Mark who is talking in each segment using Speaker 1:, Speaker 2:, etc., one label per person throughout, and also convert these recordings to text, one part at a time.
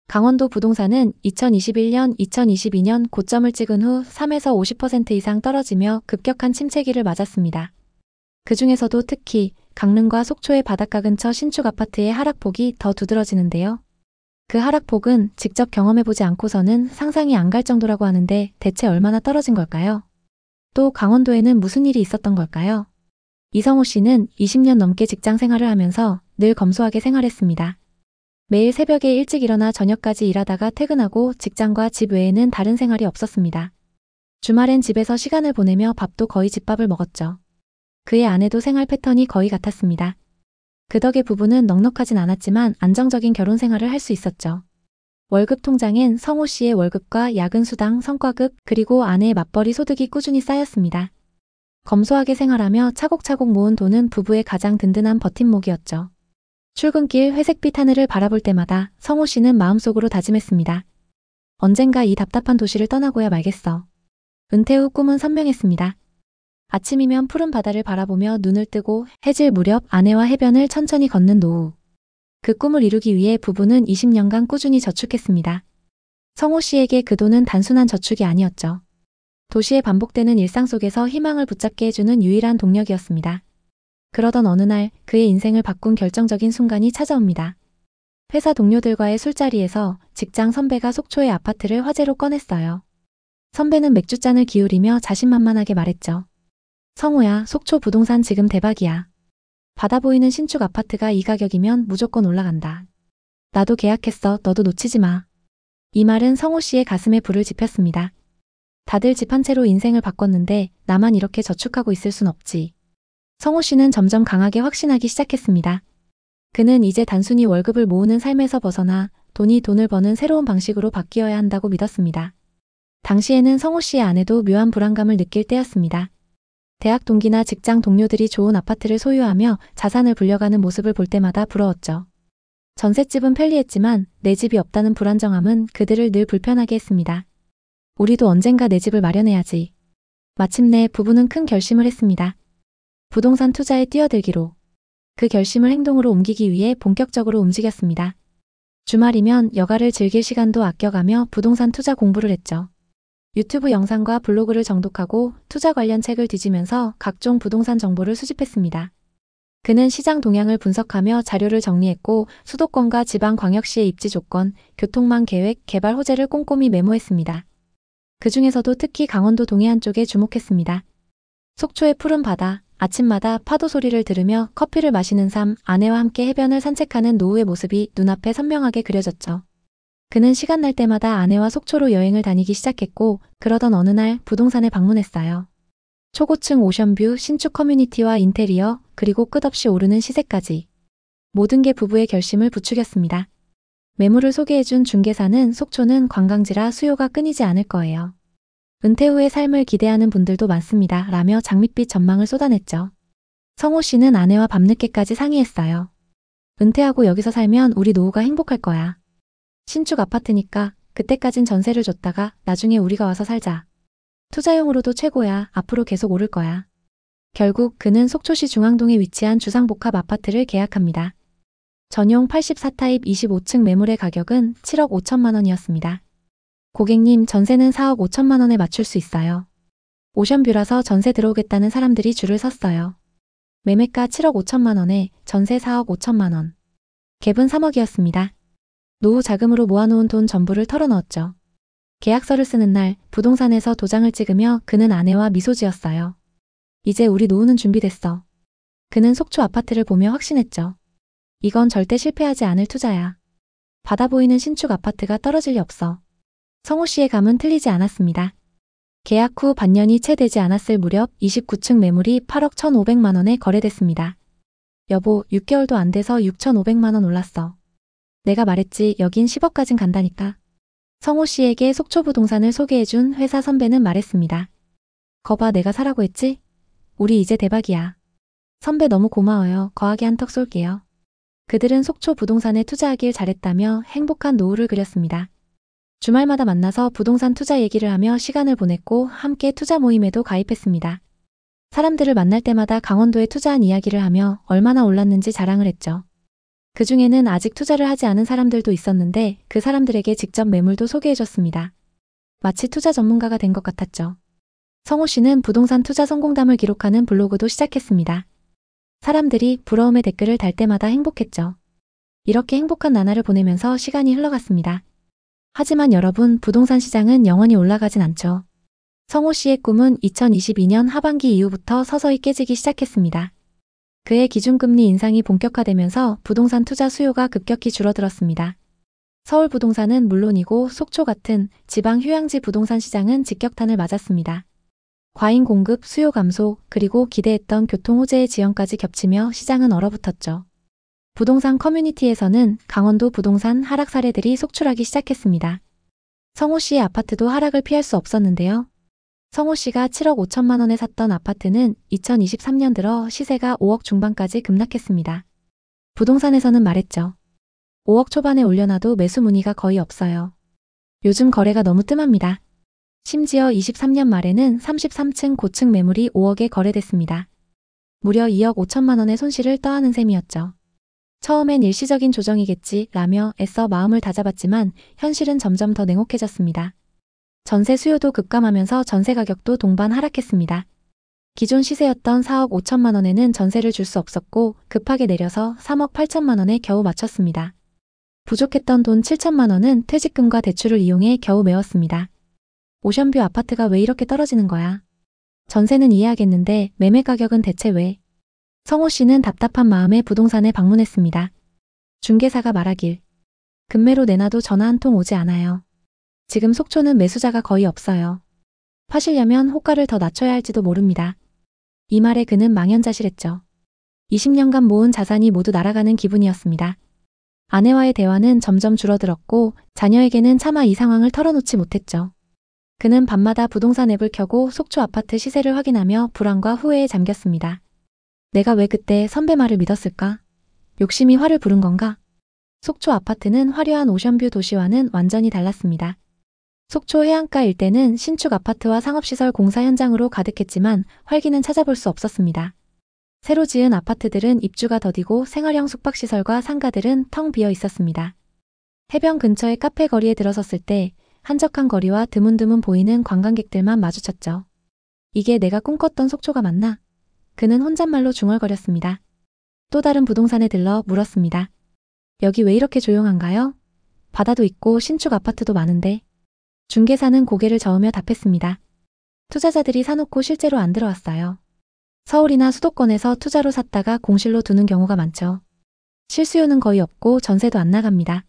Speaker 1: 강원도 부동산은 2021년, 2022년 고점을 찍은 후 3에서 50% 이상 떨어지며 급격한 침체기를 맞았습니다. 그 중에서도 특히 강릉과 속초의 바닷가 근처 신축 아파트의 하락폭이 더 두드러지는데요. 그 하락폭은 직접 경험해보지 않고서는 상상이 안 갈 정도라고 하는데 대체 얼마나 떨어진 걸까요? 또 강원도에는 무슨 일이 있었던 걸까요? 이성호 씨는 20년 넘게 직장 생활을 하면서 늘 검소하게 생활했습니다. 매일 새벽에 일찍 일어나 저녁까지 일하다가 퇴근하고 직장과 집 외에는 다른 생활이 없었습니다. 주말엔 집에서 시간을 보내며 밥도 거의 집밥을 먹었죠. 그의 아내도 생활 패턴이 거의 같았습니다. 그 덕에 부부는 넉넉하진 않았지만 안정적인 결혼 생활을 할 수 있었죠. 월급 통장엔 성호 씨의 월급과 야근 수당, 성과급, 그리고 아내의 맞벌이 소득이 꾸준히 쌓였습니다. 검소하게 생활하며 차곡차곡 모은 돈은 부부의 가장 든든한 버팀목이었죠. 출근길 회색빛 하늘을 바라볼 때마다 성호 씨는 마음속으로 다짐했습니다. 언젠가 이 답답한 도시를 떠나고야 말겠어. 은퇴 후 꿈은 선명했습니다. 아침이면 푸른 바다를 바라보며 눈을 뜨고 해질 무렵 아내와 해변을 천천히 걷는 노후. 그 꿈을 이루기 위해 부부는 20년간 꾸준히 저축했습니다. 성호 씨에게 그 돈은 단순한 저축이 아니었죠. 도시의 반복되는 일상 속에서 희망을 붙잡게 해주는 유일한 동력이었습니다. 그러던 어느 날 그의 인생을 바꾼 결정적인 순간이 찾아옵니다. 회사 동료들과의 술자리에서 직장 선배가 속초의 아파트를 화제로 꺼냈어요. 선배는 맥주잔을 기울이며 자신만만하게 말했죠. 성호야, 속초 부동산 지금 대박이야. 바다 보이는 신축 아파트가 이 가격이면 무조건 올라간다. 나도 계약했어. 너도 놓치지 마. 이 말은 성호 씨의 가슴에 불을 지폈습니다. 다들 집 한 채로 인생을 바꿨는데 나만 이렇게 저축하고 있을 순 없지. 성호 씨는 점점 강하게 확신하기 시작했습니다. 그는 이제 단순히 월급을 모으는 삶에서 벗어나 돈이 돈을 버는 새로운 방식으로 바뀌어야 한다고 믿었습니다. 당시에는 성호 씨의 아내도 묘한 불안감을 느낄 때였습니다. 대학 동기나 직장 동료들이 좋은 아파트를 소유하며 자산을 불려가는 모습을 볼 때마다 부러웠죠. 전셋집은 편리했지만 내 집이 없다는 불안정함은 그들을 늘 불편하게 했습니다. 우리도 언젠가 내 집을 마련해야지. 마침내 부부는 큰 결심을 했습니다. 부동산 투자에 뛰어들기로. 그 결심을 행동으로 옮기기 위해 본격적으로 움직였습니다. 주말이면 여가를 즐길 시간도 아껴가며 부동산 투자 공부를 했죠. 유튜브 영상과 블로그를 정독하고 투자 관련 책을 뒤지면서 각종 부동산 정보를 수집했습니다. 그는 시장 동향을 분석하며 자료를 정리했고 수도권과 지방광역시의 입지 조건, 교통망 계획, 개발 호재를 꼼꼼히 메모했습니다. 그 중에서도 특히 강원도 동해안 쪽에 주목했습니다. 속초의 푸른 바다, 아침마다 파도 소리를 들으며 커피를 마시는 삶, 아내와 함께 해변을 산책하는 노후의 모습이 눈앞에 선명하게 그려졌죠. 그는 시간 날 때마다 아내와 속초로 여행을 다니기 시작했고 그러던 어느 날 부동산에 방문했어요. 초고층 오션뷰, 신축 커뮤니티와 인테리어, 그리고 끝없이 오르는 시세까지. 모든 게 부부의 결심을 부추겼습니다. 매물을 소개해준 중개사는 속초는 관광지라 수요가 끊이지 않을 거예요. 은퇴 후의 삶을 기대하는 분들도 많습니다. 라며 장밋빛 전망을 쏟아냈죠. 성호 씨는 아내와 밤늦게까지 상의했어요. 은퇴하고 여기서 살면 우리 노후가 행복할 거야. 신축 아파트니까 그때까진 전세를 줬다가 나중에 우리가 와서 살자. 투자용으로도 최고야. 앞으로 계속 오를 거야. 결국 그는 속초시 중앙동에 위치한 주상복합 아파트를 계약합니다. 전용 84타입 25층 매물의 가격은 7억 5천만 원이었습니다. 고객님, 전세는 4억 5천만 원에 맞출 수 있어요. 오션뷰라서 전세 들어오겠다는 사람들이 줄을 섰어요. 매매가 7억 5천만 원에 전세 4억 5천만 원. 갭은 3억이었습니다. 노후 자금으로 모아놓은 돈 전부를 털어넣었죠. 계약서를 쓰는 날 부동산에서 도장을 찍으며 그는 아내와 미소 지었어요. 이제 우리 노후는 준비됐어. 그는 속초 아파트를 보며 확신했죠. 이건 절대 실패하지 않을 투자야. 바다 보이는 신축 아파트가 떨어질 리 없어. 성호 씨의 감은 틀리지 않았습니다. 계약 후 반년이 채 되지 않았을 무렵 29층 매물이 8억 1,500만 원에 거래됐습니다. 여보, 6개월도 안 돼서 6,500만 원 올랐어. 내가 말했지, 여긴 10억까진 간다니까. 성호 씨에게 속초 부동산을 소개해준 회사 선배는 말했습니다. 거봐, 내가 사라고 했지? 우리 이제 대박이야. 선배 너무 고마워요. 거하게 한턱 쏠게요. 그들은 속초 부동산에 투자하길 잘했다며 행복한 노후를 그렸습니다. 주말마다 만나서 부동산 투자 얘기를 하며 시간을 보냈고 함께 투자 모임에도 가입했습니다. 사람들을 만날 때마다 강원도에 투자한 이야기를 하며 얼마나 올랐는지 자랑을 했죠. 그중에는 아직 투자를 하지 않은 사람들도 있었는데 그 사람들에게 직접 매물도 소개해줬습니다. 마치 투자 전문가가 된 것 같았죠. 성호 씨는 부동산 투자 성공담을 기록하는 블로그도 시작했습니다. 사람들이 부러움의 댓글을 달 때마다 행복했죠. 이렇게 행복한 나날을 보내면서 시간이 흘러갔습니다. 하지만 여러분, 부동산 시장은 영원히 올라가진 않죠. 성호 씨의 꿈은 2022년 하반기 이후부터 서서히 깨지기 시작했습니다. 그의 기준금리 인상이 본격화되면서 부동산 투자 수요가 급격히 줄어들었습니다. 서울 부동산은 물론이고 속초 같은 지방 휴양지 부동산 시장은 직격탄을 맞았습니다. 과잉 공급, 수요 감소, 그리고 기대했던 교통 호재의 지연까지 겹치며 시장은 얼어붙었죠. 부동산 커뮤니티에서는 강원도 부동산 하락 사례들이 속출하기 시작했습니다. 성호 씨의 아파트도 하락을 피할 수 없었는데요. 성호 씨가 7억 5천만 원에 샀던 아파트는 2023년 들어 시세가 5억 중반까지 급락했습니다. 부동산에서는 말했죠. 5억 초반에 올려놔도 매수 문의가 거의 없어요. 요즘 거래가 너무 뜸합니다. 심지어 23년 말에는 33층 고층 매물이 5억에 거래됐습니다. 무려 2억 5천만 원의 손실을 떠안은 셈이었죠. 처음엔 일시적인 조정이겠지 라며 애써 마음을 다잡았지만 현실은 점점 더 냉혹해졌습니다. 전세 수요도 급감하면서 전세 가격도 동반 하락했습니다. 기존 시세였던 4억 5천만 원에는 전세를 줄 수 없었고 급하게 내려서 3억 8천만 원에 겨우 맞췄습니다. 부족했던 돈 7천만 원은 퇴직금과 대출을 이용해 겨우 메웠습니다. 오션뷰 아파트가 왜 이렇게 떨어지는 거야? 전세는 이해하겠는데 매매 가격은 대체 왜? 성호 씨는 답답한 마음에 부동산에 방문했습니다. 중개사가 말하길. 급매로 내놔도 전화 한 통 오지 않아요. 지금 속초는 매수자가 거의 없어요. 파시려면 호가를 더 낮춰야 할지도 모릅니다. 이 말에 그는 망연자실했죠. 20년간 모은 자산이 모두 날아가는 기분이었습니다. 아내와의 대화는 점점 줄어들었고 자녀에게는 차마 이 상황을 털어놓지 못했죠. 그는 밤마다 부동산 앱을 켜고 속초 아파트 시세를 확인하며 불안과 후회에 잠겼습니다. 내가 왜 그때 선배 말을 믿었을까? 욕심이 화를 부른 건가? 속초 아파트는 화려한 오션뷰 도시와는 완전히 달랐습니다. 속초 해안가 일대는 신축 아파트와 상업시설 공사 현장으로 가득했지만 활기는 찾아볼 수 없었습니다. 새로 지은 아파트들은 입주가 더디고 생활형 숙박시설과 상가들은 텅 비어 있었습니다. 해변 근처의 카페 거리에 들어섰을 때 한적한 거리와 드문드문 보이는 관광객들만 마주쳤죠. 이게 내가 꿈꿨던 속초가 맞나? 그는 혼잣말로 중얼거렸습니다. 또 다른 부동산에 들러 물었습니다. 여기 왜 이렇게 조용한가요? 바다도 있고 신축 아파트도 많은데. 중개사는 고개를 저으며 답했습니다. 투자자들이 사놓고 실제로 안 들어왔어요. 서울이나 수도권에서 투자로 샀다가 공실로 두는 경우가 많죠. 실수요는 거의 없고 전세도 안 나갑니다.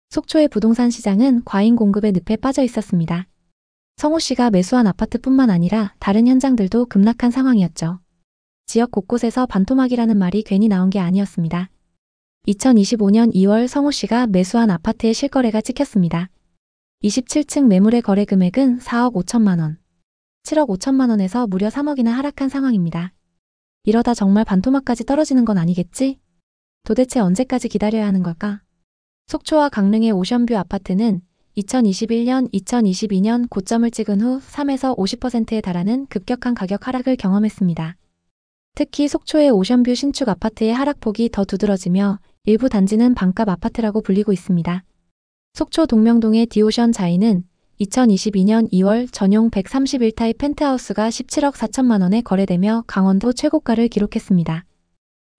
Speaker 1: 속초의 부동산 시장은 과잉 공급의 늪에 빠져 있었습니다. 성호 씨가 매수한 아파트뿐만 아니라 다른 현장들도 급락한 상황이었죠. 지역 곳곳에서 반토막이라는 말이 괜히 나온 게 아니었습니다. 2025년 2월 성호 씨가 매수한 아파트의 실거래가 찍혔습니다. 27층 매물의 거래 금액은 4억 5천만 원. 7억 5천만 원에서 무려 3억이나 하락한 상황입니다. 이러다 정말 반토막까지 떨어지는 건 아니겠지? 도대체 언제까지 기다려야 하는 걸까? 속초와 강릉의 오션뷰 아파트는 2021년, 2022년 고점을 찍은 후 3에서 50%에 달하는 급격한 가격 하락을 경험했습니다. 특히 속초의 오션뷰 신축 아파트의 하락폭이 더 두드러지며 일부 단지는 반값 아파트라고 불리고 있습니다. 속초 동명동의 디오션 자이는 2022년 2월 전용 131타입 펜트하우스가 17억 4천만 원에 거래되며 강원도 최고가를 기록했습니다.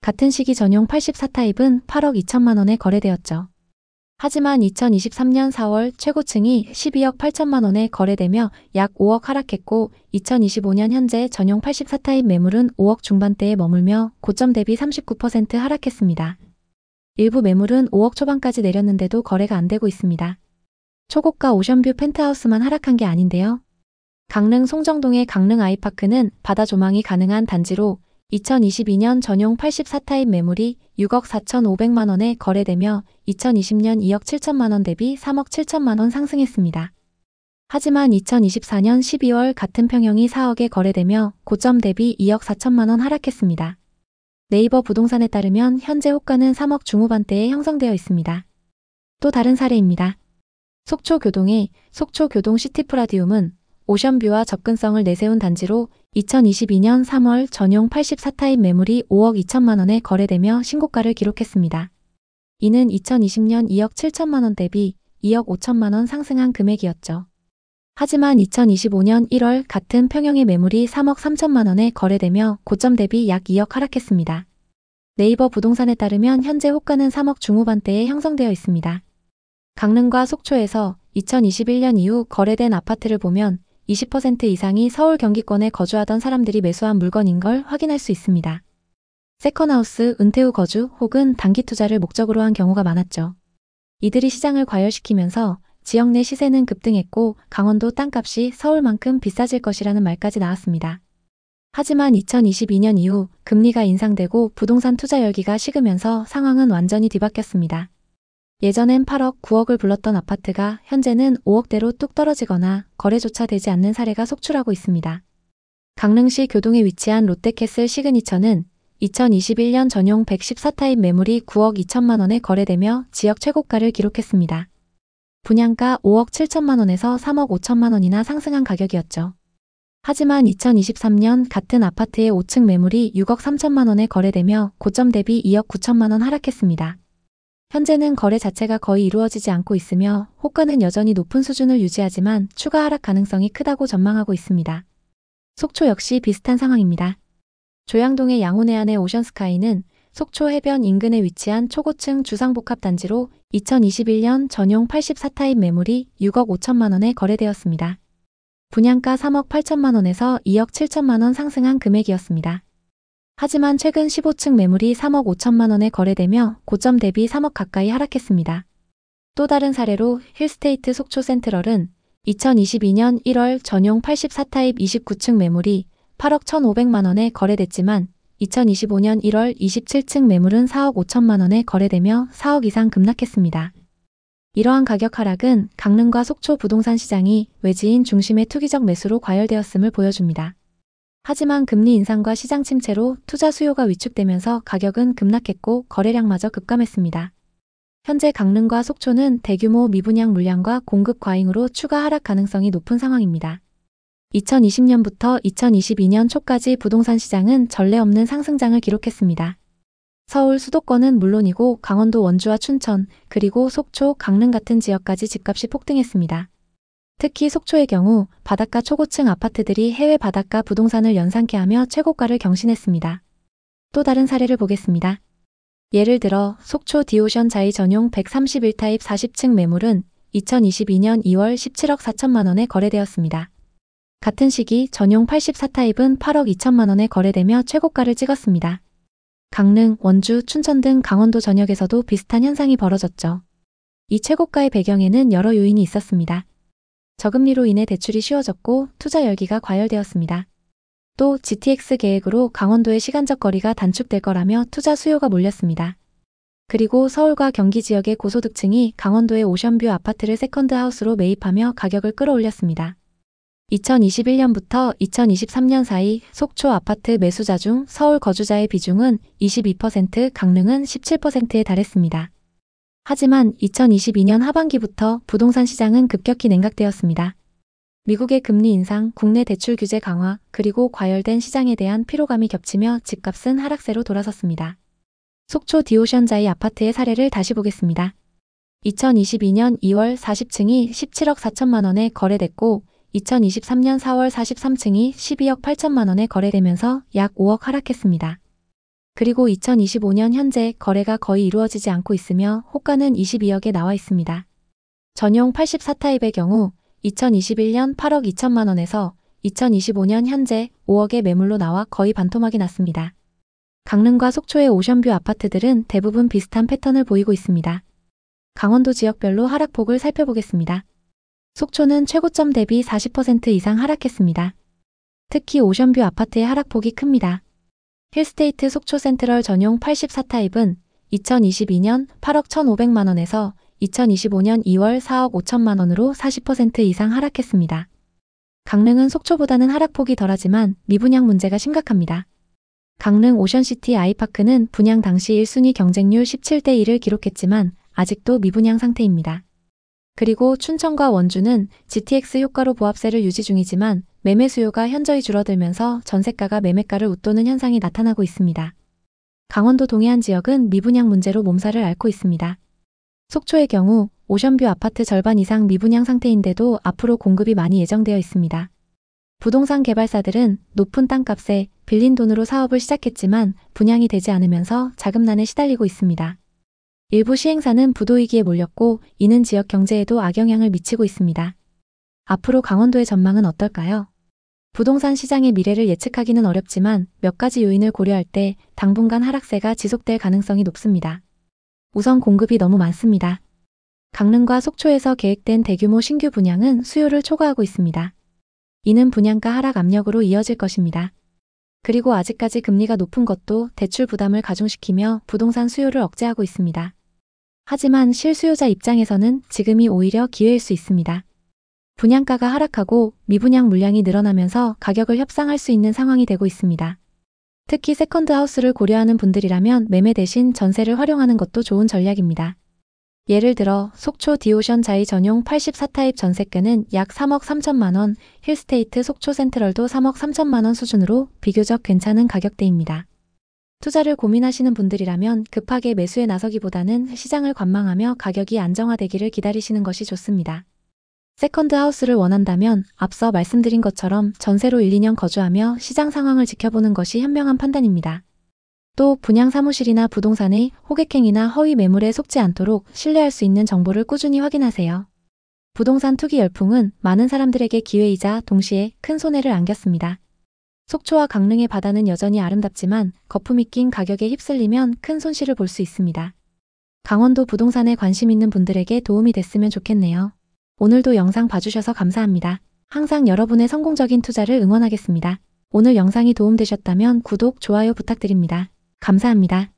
Speaker 1: 같은 시기 전용 84타입은 8억 2천만 원에 거래되었죠. 하지만 2023년 4월 최고층이 12억 8천만 원에 거래되며 약 5억 하락했고 2025년 현재 전용 84타입 매물은 5억 중반대에 머물며 고점 대비 39% 하락했습니다. 일부 매물은 5억 초반까지 내렸는데도 거래가 안 되고 있습니다. 초고가 오션뷰 펜트하우스만 하락한 게 아닌데요. 강릉 송정동의 강릉 아이파크는 바다 조망이 가능한 단지로 2022년 전용 84타입 매물이 6억 4,500만 원에 거래되며 2020년 2억 7천만 원 대비 3억 7천만 원 상승했습니다. 하지만 2024년 12월 같은 평형이 4억에 거래되며 고점 대비 2억 4천만 원 하락했습니다. 네이버 부동산에 따르면 현재 호가는 3억 중후반대에 형성되어 있습니다. 또 다른 사례입니다. 속초교동의 속초교동 시티프라디움은 오션뷰와 접근성을 내세운 단지로 2022년 3월 전용 84타입 매물이 5억 2천만 원에 거래되며 신고가를 기록했습니다. 이는 2020년 2억 7천만 원 대비 2억 5천만 원 상승한 금액이었죠. 하지만 2025년 1월 같은 평형의 매물이 3억 3천만 원에 거래되며 고점 대비 약 2억 하락했습니다. 네이버 부동산에 따르면 현재 호가는 3억 중후반대에 형성되어 있습니다. 강릉과 속초에서 2021년 이후 거래된 아파트를 보면 20% 이상이 서울 경기권에 거주하던 사람들이 매수한 물건인 걸 확인할 수 있습니다. 세컨하우스, 은퇴 후 거주 혹은 단기 투자를 목적으로 한 경우가 많았죠. 이들이 시장을 과열시키면서 지역 내 시세는 급등했고 강원도 땅값이 서울만큼 비싸질 것이라는 말까지 나왔습니다. 하지만 2022년 이후 금리가 인상되고 부동산 투자 열기가 식으면서 상황은 완전히 뒤바뀌었습니다. 예전엔 8억, 9억을 불렀던 아파트가 현재는 5억대로 뚝 떨어지거나 거래조차 되지 않는 사례가 속출하고 있습니다. 강릉시 교동에 위치한 롯데캐슬 시그니처는 2021년 전용 114타입 매물이 9억 2천만 원에 거래되며 지역 최고가를 기록했습니다. 분양가 5억 7천만 원에서 3억 5천만 원이나 상승한 가격이었죠. 하지만 2023년 같은 아파트의 5층 매물이 6억 3천만 원에 거래되며 고점 대비 2억 9천만 원 하락했습니다. 현재는 거래 자체가 거의 이루어지지 않고 있으며 호가는 여전히 높은 수준을 유지하지만 추가 하락 가능성이 크다고 전망하고 있습니다. 속초 역시 비슷한 상황입니다. 조양동의 양호내안의 오션스카이는 속초 해변 인근에 위치한 초고층 주상복합단지로 2021년 전용 84타입 매물이 6억 5천만 원에 거래되었습니다. 분양가 3억 8천만 원에서 2억 7천만 원 상승한 금액이었습니다. 하지만 최근 15층 매물이 3억 5천만 원에 거래되며 고점 대비 3억 가까이 하락했습니다. 또 다른 사례로 힐스테이트 속초 센트럴은 2022년 1월 전용 84타입 29층 매물이 8억 1,500만 원에 거래됐지만 2025년 1월 27층 매물은 4억 5천만 원에 거래되며 4억 이상 급락했습니다. 이러한 가격 하락은 강릉과 속초 부동산 시장이 외지인 중심의 투기적 매수로 과열되었음을 보여줍니다. 하지만 금리 인상과 시장 침체로 투자 수요가 위축되면서 가격은 급락했고 거래량마저 급감했습니다. 현재 강릉과 속초는 대규모 미분양 물량과 공급 과잉으로 추가 하락 가능성이 높은 상황입니다. 2020년부터 2022년 초까지 부동산 시장은 전례 없는 상승장을 기록했습니다. 서울 수도권은 물론이고 강원도 원주와 춘천, 그리고 속초, 강릉 같은 지역까지 집값이 폭등했습니다. 특히 속초의 경우 바닷가 초고층 아파트들이 해외 바닷가 부동산을 연상케 하며 최고가를 경신했습니다. 또 다른 사례를 보겠습니다. 예를 들어 속초 디오션 자이 전용 131타입 40층 매물은 2022년 2월 17억 4천만 원에 거래되었습니다. 같은 시기 전용 84타입은 8억 2천만 원에 거래되며 최고가를 찍었습니다. 강릉, 원주, 춘천 등 강원도 전역에서도 비슷한 현상이 벌어졌죠. 이 최고가의 배경에는 여러 요인이 있었습니다. 저금리로 인해 대출이 쉬워졌고 투자 열기가 과열되었습니다. 또 GTX 계획으로 강원도의 시간적 거리가 단축될 거라며 투자 수요가 몰렸습니다. 그리고 서울과 경기 지역의 고소득층이 강원도의 오션뷰 아파트를 세컨드하우스로 매입하며 가격을 끌어올렸습니다. 2021년부터 2023년 사이 속초 아파트 매수자 중 서울 거주자의 비중은 22%, 강릉은 17%에 달했습니다. 하지만 2022년 하반기부터 부동산 시장은 급격히 냉각되었습니다. 미국의 금리 인상, 국내 대출 규제 강화, 그리고 과열된 시장에 대한 피로감이 겹치며 집값은 하락세로 돌아섰습니다. 속초 디오션자이 아파트의 사례를 다시 보겠습니다. 2022년 2월 40층이 17억 4천만 원에 거래됐고 2023년 4월 43층이 12억 8천만 원에 거래되면서 약 5억 하락했습니다. 그리고 2025년 현재 거래가 거의 이루어지지 않고 있으며 호가는 22억에 나와 있습니다. 전용 84타입의 경우 2021년 8억 2천만 원에서 2025년 현재 5억의 매물로 나와 거의 반토막이 났습니다. 강릉과 속초의 오션뷰 아파트들은 대부분 비슷한 패턴을 보이고 있습니다. 강원도 지역별로 하락폭을 살펴보겠습니다. 속초는 최고점 대비 40% 이상 하락했습니다. 특히 오션뷰 아파트의 하락폭이 큽니다. 힐스테이트 속초 센트럴 전용 84타입은 2022년 8억 1,500만 원에서 2025년 2월 4억 5천만 원으로 40% 이상 하락했습니다. 강릉은 속초보다는 하락폭이 덜하지만 미분양 문제가 심각합니다. 강릉 오션시티 아이파크는 분양 당시 1순위 경쟁률 17대 1을 기록했지만 아직도 미분양 상태입니다. 그리고 춘천과 원주는 GTX 효과로 보합세를 유지 중이지만 매매 수요가 현저히 줄어들면서 전세가가 매매가를 웃도는 현상이 나타나고 있습니다. 강원도 동해안 지역은 미분양 문제로 몸살을 앓고 있습니다. 속초의 경우 오션뷰 아파트 절반 이상 미분양 상태인데도 앞으로 공급이 많이 예정되어 있습니다. 부동산 개발사들은 높은 땅값에 빌린 돈으로 사업을 시작했지만 분양이 되지 않으면서 자금난에 시달리고 있습니다. 일부 시행사는 부도위기에 몰렸고 이는 지역 경제에도 악영향을 미치고 있습니다. 앞으로 강원도의 전망은 어떨까요? 부동산 시장의 미래를 예측하기는 어렵지만 몇 가지 요인을 고려할 때 당분간 하락세가 지속될 가능성이 높습니다. 우선 공급이 너무 많습니다. 강릉과 속초에서 계획된 대규모 신규 분양은 수요를 초과하고 있습니다. 이는 분양가 하락 압력으로 이어질 것입니다. 그리고 아직까지 금리가 높은 것도 대출 부담을 가중시키며 부동산 수요를 억제하고 있습니다. 하지만 실수요자 입장에서는 지금이 오히려 기회일 수 있습니다. 분양가가 하락하고 미분양 물량이 늘어나면서 가격을 협상할 수 있는 상황이 되고 있습니다. 특히 세컨드 하우스를 고려하는 분들이라면 매매 대신 전세를 활용하는 것도 좋은 전략입니다. 예를 들어 속초 디오션 자이 전용 84타입 전세가는 약 3억 3천만 원, 힐스테이트 속초 센트럴도 3억 3천만 원 수준으로 비교적 괜찮은 가격대입니다. 투자를 고민하시는 분들이라면 급하게 매수에 나서기보다는 시장을 관망하며 가격이 안정화되기를 기다리시는 것이 좋습니다. 세컨드 하우스를 원한다면 앞서 말씀드린 것처럼 전세로 1, 2년 거주하며 시장 상황을 지켜보는 것이 현명한 판단입니다. 또 분양 사무실이나 부동산의 호객행위나 허위 매물에 속지 않도록 신뢰할 수 있는 정보를 꾸준히 확인하세요. 부동산 투기 열풍은 많은 사람들에게 기회이자 동시에 큰 손해를 안겼습니다. 속초와 강릉의 바다는 여전히 아름답지만 거품이 낀 가격에 휩쓸리면 큰 손실을 볼 수 있습니다. 강원도 부동산에 관심 있는 분들에게 도움이 됐으면 좋겠네요. 오늘도 영상 봐주셔서 감사합니다. 항상 여러분의 성공적인 투자를 응원하겠습니다. 오늘 영상이 도움되셨다면 구독, 좋아요 부탁드립니다. 감사합니다.